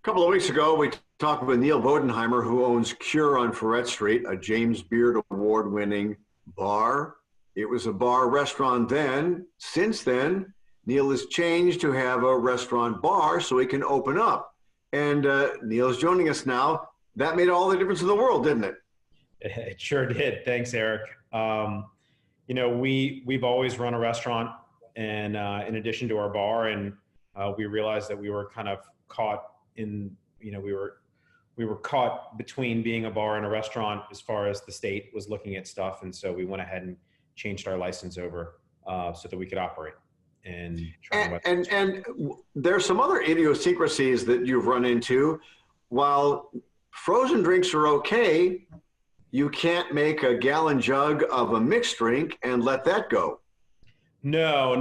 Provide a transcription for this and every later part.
A couple of weeks ago, we talked with Neal Bodenheimer, who owns Cure on Freret Street, a James Beard Award-winning bar. It was a bar restaurant then. Since then, Neal has changed to have a restaurant bar so he can open up. And Neal is joining us now. That made all the difference in the world, didn't it? It sure did. Thanks, Eric. We've always run a restaurant, and in addition to our bar, and we realized that we were kind of caught in, we were caught between being a bar and a restaurant as far as the state was looking at stuff, and so we went ahead and changed our license over so that we could operate. And there's some other idiosyncrasies that you've run into. While frozen drinks are okay, you can't make a gallon jug of a mixed drink and let that go. No.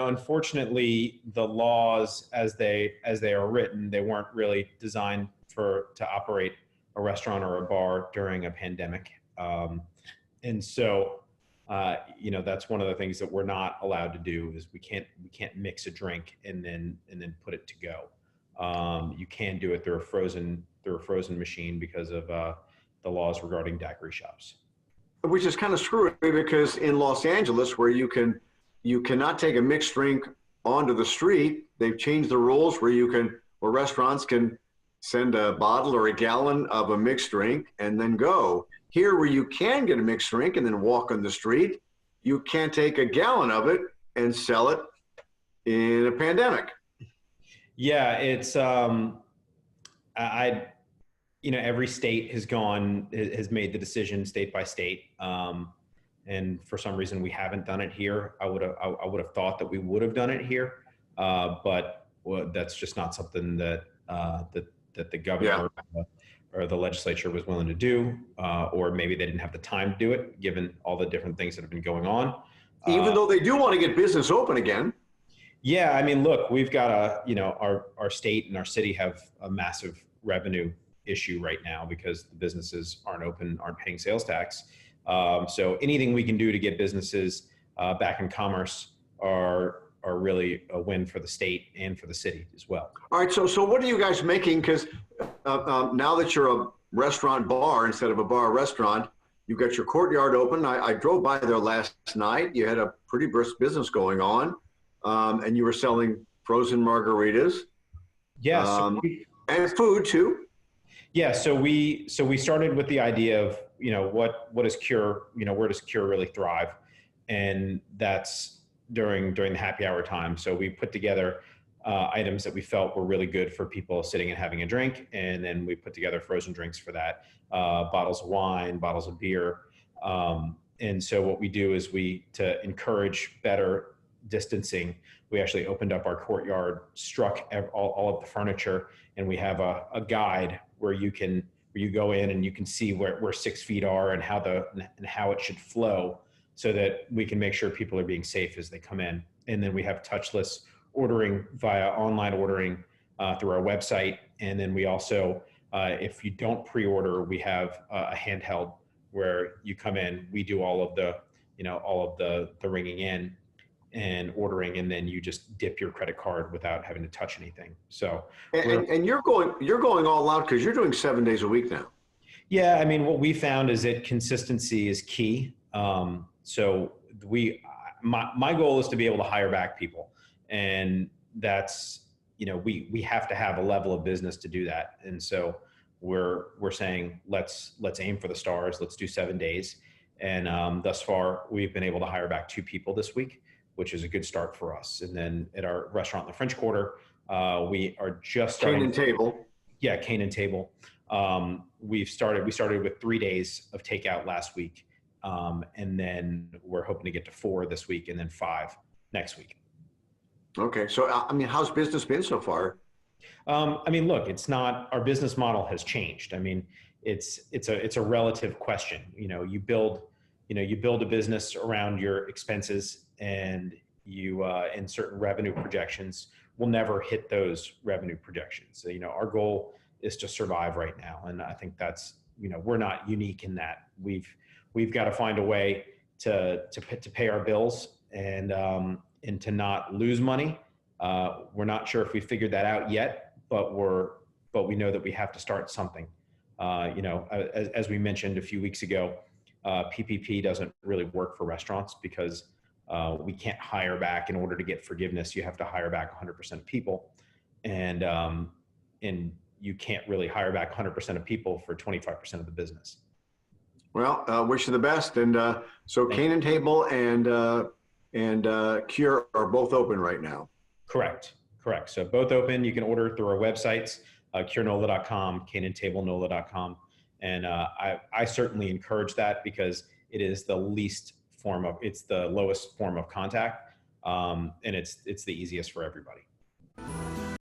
Unfortunately, the laws as they are written, they weren't really designed to operate a restaurant or a bar during a pandemic. And so, that's one of the things that we're not allowed to do is we can't mix a drink and then put it to go. You can do it through a frozen machine because of the laws regarding daiquiri shops. Which is kind of screwy because in Los Angeles, where you cannot take a mixed drink onto the street, they've changed the rules where restaurants can send a bottle or a gallon of a mixed drink and then go. Here, where you can get a mixed drink and then walk on the street, you can't take a gallon of it and sell it in a pandemic. Yeah, it's every state has made the decision state by state. And for some reason we haven't done it here. I would have thought that we would have done it here. But that's just not something that the governor or the legislature was willing to do, or maybe they didn't have the time to do it, given all the different things that have been going on. Even though they do want to get business open again. Yeah, I mean, look, we've got our state and our city have a massive revenue issue right now because the businesses aren't open, aren't paying sales tax. So anything we can do to get businesses back in commerce are really a win for the state and for the city as well. All right, so what are you guys making? Because now that you're a restaurant bar instead of a bar restaurant, you've got your courtyard open. I drove by there last night. You had a pretty brisk business going on, and you were selling frozen margaritas. Yes, and food too. Yeah, so we started with the idea of what is Cure, where does Cure really thrive, and that's during the happy hour time. So we put together items that we felt were really good for people sitting and having a drink, and then we put together frozen drinks for that, bottles of wine, bottles of beer, and so what we do is to encourage better distancing, we actually opened up our courtyard, struck all of the furniture, and we have a guide where you go in and you can see where 6 feet are and how it should flow, so that we can make sure people are being safe as they come in. And then we have touchless ordering via online ordering through our website. And then we also, if you don't pre-order, we have a handheld where you come in, we do all of the ringing in and ordering, and then you just dip your credit card without having to touch anything. So and you're going all out because you're doing 7 days a week now. Yeah, I mean, what we found is that consistency is key. So my goal is to be able to hire back people, and that's we have to have a level of business to do that. And so we're saying let's aim for the stars. Let's do 7 days. And thus far, we've been able to hire back 2 people this week, which is a good start for us. And then at our restaurant in the French Quarter, we are just starting. Cane and Table. Yeah, Cane and Table. We started with 3 days of takeout last week. And then we're hoping to get to 4 this week and then 5 next week. Okay. So, I mean, how's business been so far? I mean, look, our business model has changed. I mean, it's a relative question. You build a business around your expenses, and you, in certain revenue projections, will never hit those revenue projections. So, our goal is to survive right now. And I think that's, we're not unique in that. We've got to find a way to pay our bills and to not lose money. We're not sure if we figured that out yet, but but we know that we have to start something. As we mentioned a few weeks ago, PPP doesn't really work for restaurants because we can't hire back. In order to get forgiveness, you have to hire back 100% of people, and you can't really hire back 100% of people for 25% of the business. Well, wish you the best. And so Cane and Table and Cure are both open right now. Correct. So both open. You can order through our websites, curenola.com, caneandtablenola.com. And I certainly encourage that because it is the it's the lowest form of contact. And it's the easiest for everybody.